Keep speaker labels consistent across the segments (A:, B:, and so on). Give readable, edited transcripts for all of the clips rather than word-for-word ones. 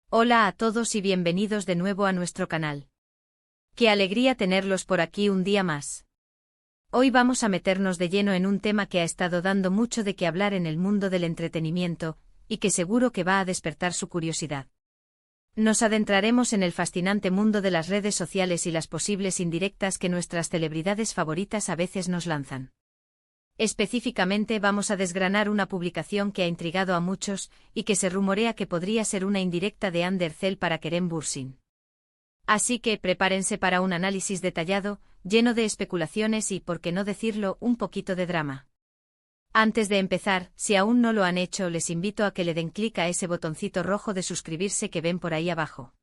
A: Hola a todos y bienvenidos de nuevo a nuestro canal. Qué alegría tenerlos por aquí un día más. Hoy vamos a meternos de lleno en un tema que ha estado dando mucho de qué hablar en el mundo del entretenimiento, y que seguro que va a despertar su curiosidad. Nos adentraremos en el fascinante mundo de las redes sociales y las posibles indirectas que nuestras celebridades favoritas a veces nos lanzan. Específicamente vamos a desgranar una publicación que ha intrigado a muchos y que se rumorea que podría ser una indirecta de Ander Zel para Kerem Bürsin. Así que prepárense para un análisis detallado, lleno de especulaciones y, por qué no decirlo, un poquito de drama. Antes de empezar, si aún no lo han hecho, les invito a que le den clic a ese botoncito rojo de suscribirse que ven por ahí abajo.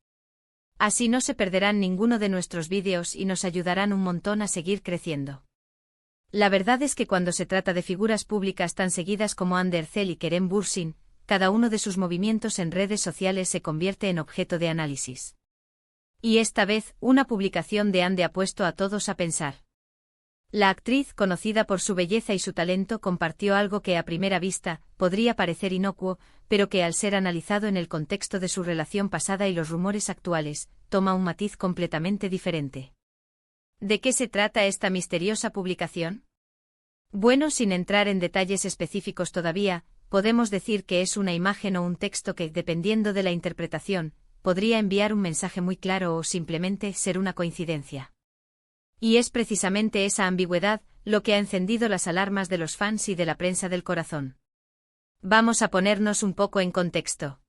A: Así no se perderán ninguno de nuestros vídeos y nos ayudarán un montón a seguir creciendo. La verdad es que cuando se trata de figuras públicas tan seguidas como Ander Zel y Kerem Bürsin, cada uno de sus movimientos en redes sociales se convierte en objeto de análisis. Y esta vez, una publicación de Ande ha puesto a todos a pensar. La actriz, conocida por su belleza y su talento, compartió algo que a primera vista podría parecer inocuo, pero que al ser analizado en el contexto de su relación pasada y los rumores actuales, toma un matiz completamente diferente. ¿De qué se trata esta misteriosa publicación? Bueno, sin entrar en detalles específicos todavía, podemos decir que es una imagen o un texto que, dependiendo de la interpretación, podría enviar un mensaje muy claro o simplemente ser una coincidencia. Y es precisamente esa ambigüedad lo que ha encendido las alarmas de los fans y de la prensa del corazón. Vamos a ponernos un poco en contexto.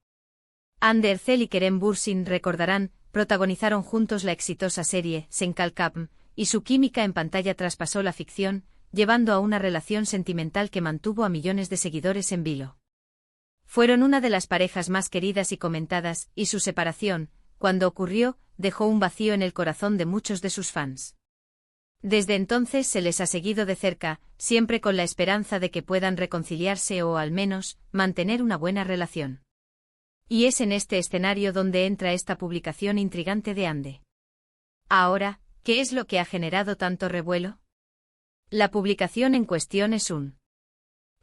A: Ander Zel y Kerem Bürsin, recordarán, protagonizaron juntos la exitosa serie Senkalkapm, y su química en pantalla traspasó la ficción, llevando a una relación sentimental que mantuvo a millones de seguidores en vilo. Fueron una de las parejas más queridas y comentadas, y su separación, cuando ocurrió, dejó un vacío en el corazón de muchos de sus fans. Desde entonces se les ha seguido de cerca, siempre con la esperanza de que puedan reconciliarse o, al menos, mantener una buena relación. Y es en este escenario donde entra esta publicación intrigante de Ande. Ahora, ¿qué es lo que ha generado tanto revuelo? La publicación en cuestión es un.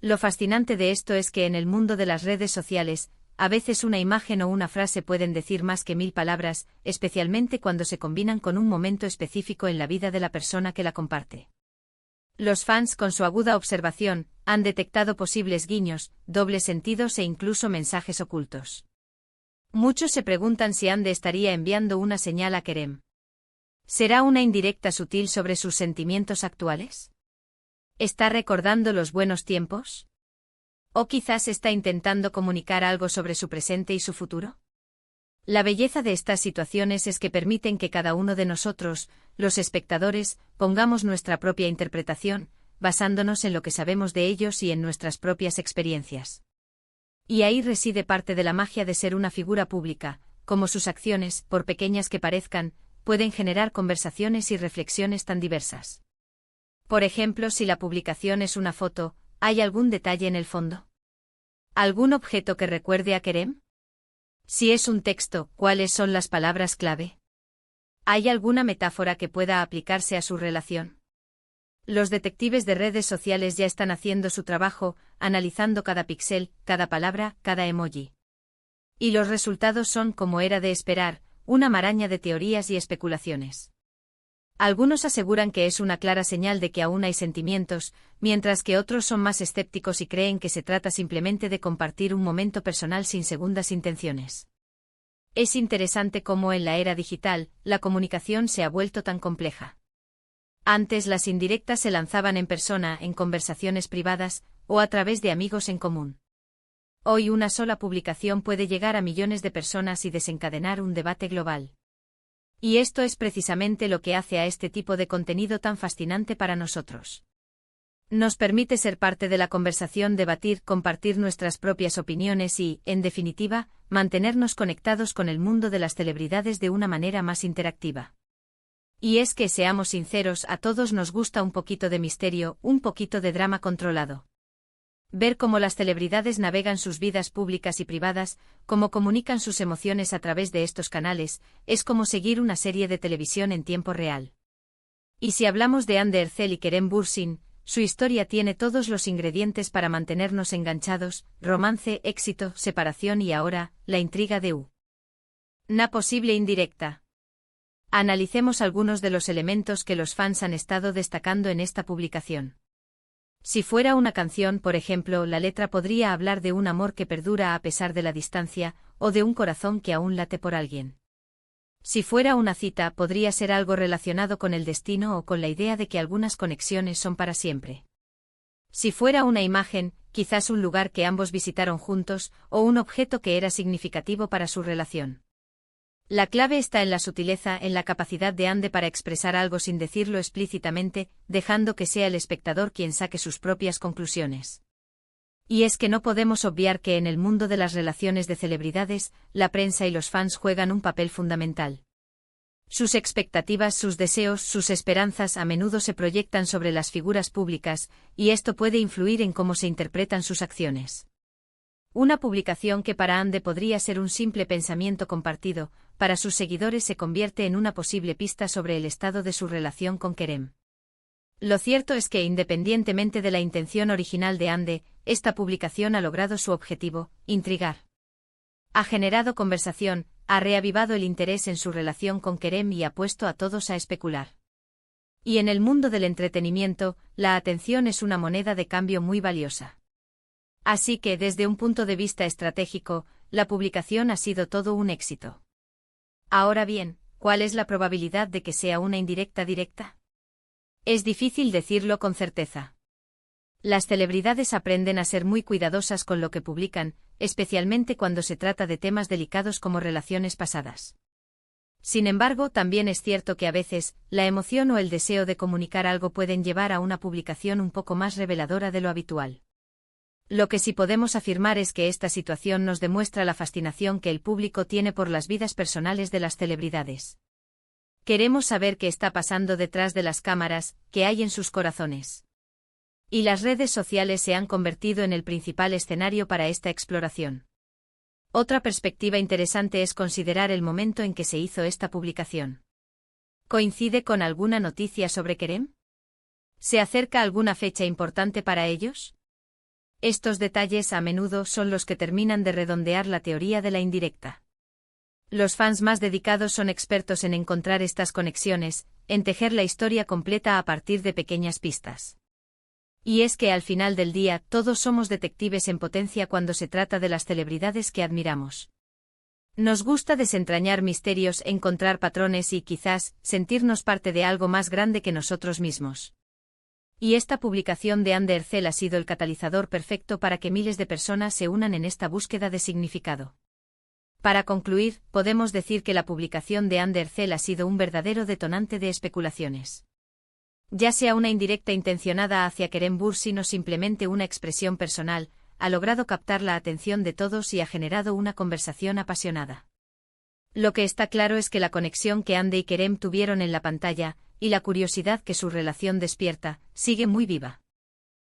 A: Lo fascinante de esto es que en el mundo de las redes sociales, a veces una imagen o una frase pueden decir más que 1000 palabras, especialmente cuando se combinan con un momento específico en la vida de la persona que la comparte. Los fans, con su aguda observación, han detectado posibles guiños, dobles sentidos e incluso mensajes ocultos. Muchos se preguntan si Ande estaría enviando una señal a Kerem. ¿Será una indirecta sutil sobre sus sentimientos actuales? ¿Está recordando los buenos tiempos? ¿O quizás está intentando comunicar algo sobre su presente y su futuro? La belleza de estas situaciones es que permiten que cada uno de nosotros, los espectadores, pongamos nuestra propia interpretación, basándonos en lo que sabemos de ellos y en nuestras propias experiencias. Y ahí reside parte de la magia de ser una figura pública, como sus acciones, por pequeñas que parezcan, pueden generar conversaciones y reflexiones tan diversas. Por ejemplo, si la publicación es una foto, ¿hay algún detalle en el fondo? ¿Algún objeto que recuerde a Kerem? Si es un texto, ¿cuáles son las palabras clave? ¿Hay alguna metáfora que pueda aplicarse a su relación? Los detectives de redes sociales ya están haciendo su trabajo, analizando cada píxel, cada palabra, cada emoji. Y los resultados son, como era de esperar, una maraña de teorías y especulaciones. Algunos aseguran que es una clara señal de que aún hay sentimientos, mientras que otros son más escépticos y creen que se trata simplemente de compartir un momento personal sin segundas intenciones. Es interesante cómo en la era digital, la comunicación se ha vuelto tan compleja. Antes las indirectas se lanzaban en persona, en conversaciones privadas, o a través de amigos en común. Hoy una sola publicación puede llegar a millones de personas y desencadenar un debate global. Y esto es precisamente lo que hace a este tipo de contenido tan fascinante para nosotros. Nos permite ser parte de la conversación, debatir, compartir nuestras propias opiniones y, en definitiva, mantenernos conectados con el mundo de las celebridades de una manera más interactiva. Y es que, seamos sinceros, a todos nos gusta un poquito de misterio, un poquito de drama controlado. Ver cómo las celebridades navegan sus vidas públicas y privadas, cómo comunican sus emociones a través de estos canales, es como seguir una serie de televisión en tiempo real. Y si hablamos de Ander Zel y Kerem Bürsin, su historia tiene todos los ingredientes para mantenernos enganchados: romance, éxito, separación y ahora, la intriga de U. Una posible indirecta. Analicemos algunos de los elementos que los fans han estado destacando en esta publicación. Si fuera una canción, por ejemplo, la letra podría hablar de un amor que perdura a pesar de la distancia, o de un corazón que aún late por alguien. Si fuera una cita, podría ser algo relacionado con el destino o con la idea de que algunas conexiones son para siempre. Si fuera una imagen, quizás un lugar que ambos visitaron juntos, o un objeto que era significativo para su relación. La clave está en la sutileza, en la capacidad de Ande para expresar algo sin decirlo explícitamente, dejando que sea el espectador quien saque sus propias conclusiones. Y es que no podemos obviar que en el mundo de las relaciones de celebridades, la prensa y los fans juegan un papel fundamental. Sus expectativas, sus deseos, sus esperanzas a menudo se proyectan sobre las figuras públicas, y esto puede influir en cómo se interpretan sus acciones. Una publicación que para Ande podría ser un simple pensamiento compartido, para sus seguidores se convierte en una posible pista sobre el estado de su relación con Kerem. Lo cierto es que independientemente de la intención original de Ande, esta publicación ha logrado su objetivo, intrigar. Ha generado conversación, ha reavivado el interés en su relación con Kerem y ha puesto a todos a especular. Y en el mundo del entretenimiento, la atención es una moneda de cambio muy valiosa. Así que, desde un punto de vista estratégico, la publicación ha sido todo un éxito. Ahora bien, ¿cuál es la probabilidad de que sea una indirecta directa? Es difícil decirlo con certeza. Las celebridades aprenden a ser muy cuidadosas con lo que publican, especialmente cuando se trata de temas delicados como relaciones pasadas. Sin embargo, también es cierto que a veces, la emoción o el deseo de comunicar algo pueden llevar a una publicación un poco más reveladora de lo habitual. Lo que sí podemos afirmar es que esta situación nos demuestra la fascinación que el público tiene por las vidas personales de las celebridades. Queremos saber qué está pasando detrás de las cámaras, qué hay en sus corazones. Y las redes sociales se han convertido en el principal escenario para esta exploración. Otra perspectiva interesante es considerar el momento en que se hizo esta publicación. ¿Coincide con alguna noticia sobre Kerem? ¿Se acerca alguna fecha importante para ellos? Estos detalles a menudo son los que terminan de redondear la teoría de la indirecta. Los fans más dedicados son expertos en encontrar estas conexiones, en tejer la historia completa a partir de pequeñas pistas. Y es que al final del día todos somos detectives en potencia cuando se trata de las celebridades que admiramos. Nos gusta desentrañar misterios, encontrar patrones y quizás sentirnos parte de algo más grande que nosotros mismos. Y esta publicación de Ande Erçel ha sido el catalizador perfecto para que miles de personas se unan en esta búsqueda de significado. Para concluir, podemos decir que la publicación de Ande Erçel ha sido un verdadero detonante de especulaciones. Ya sea una indirecta intencionada hacia Kerem Bürsin o simplemente una expresión personal, ha logrado captar la atención de todos y ha generado una conversación apasionada. Lo que está claro es que la conexión que Ande y Kerem tuvieron en la pantalla, y la curiosidad que su relación despierta, sigue muy viva.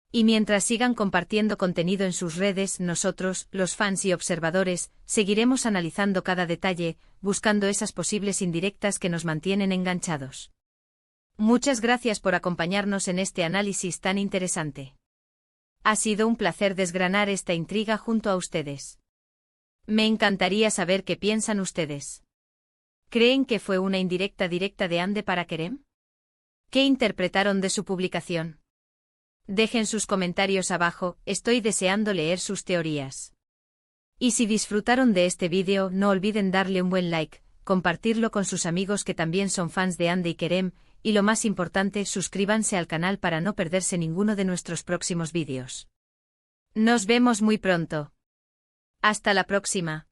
A: Y mientras sigan compartiendo contenido en sus redes, nosotros, los fans y observadores, seguiremos analizando cada detalle, buscando esas posibles indirectas que nos mantienen enganchados. Muchas gracias por acompañarnos en este análisis tan interesante. Ha sido un placer desgranar esta intriga junto a ustedes. Me encantaría saber qué piensan ustedes. ¿Creen que fue una indirecta directa de Ande para Kerem? ¿Qué interpretaron de su publicación? Dejen sus comentarios abajo, estoy deseando leer sus teorías. Y si disfrutaron de este vídeo, no olviden darle un buen like, compartirlo con sus amigos que también son fans de Ande y Kerem, y lo más importante, suscríbanse al canal para no perderse ninguno de nuestros próximos vídeos. Nos vemos muy pronto. Hasta la próxima.